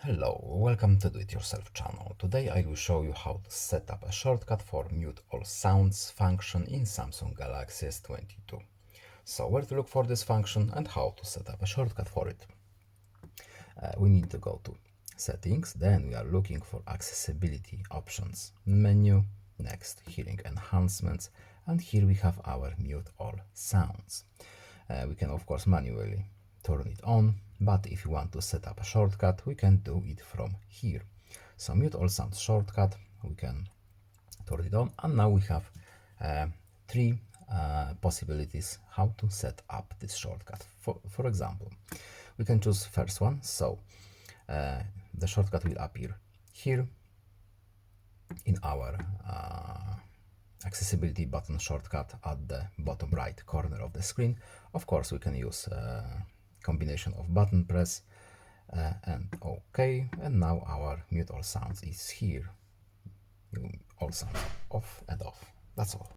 Hello, welcome to Do It Yourself channel. Today I will show you how to set up a shortcut for mute all sounds function in Samsung Galaxy S22. So where to look for this function and how to set up a shortcut for it. We need to go to settings, then we are looking for accessibility options menu, next hearing enhancements, and here we have our mute all sounds. We can of course manually turn it on, but if you want to set up a shortcut, we can do it from here. So mute all sounds shortcut, we can turn it on, and now we have three possibilities how to set up this shortcut. For example, we can choose first one, so the shortcut will appear here in our accessibility button shortcut at the bottom right corner of the screen. Of course, we can use combination of button press and OK, and now our mute all sounds is here. All sounds off and off. That's all.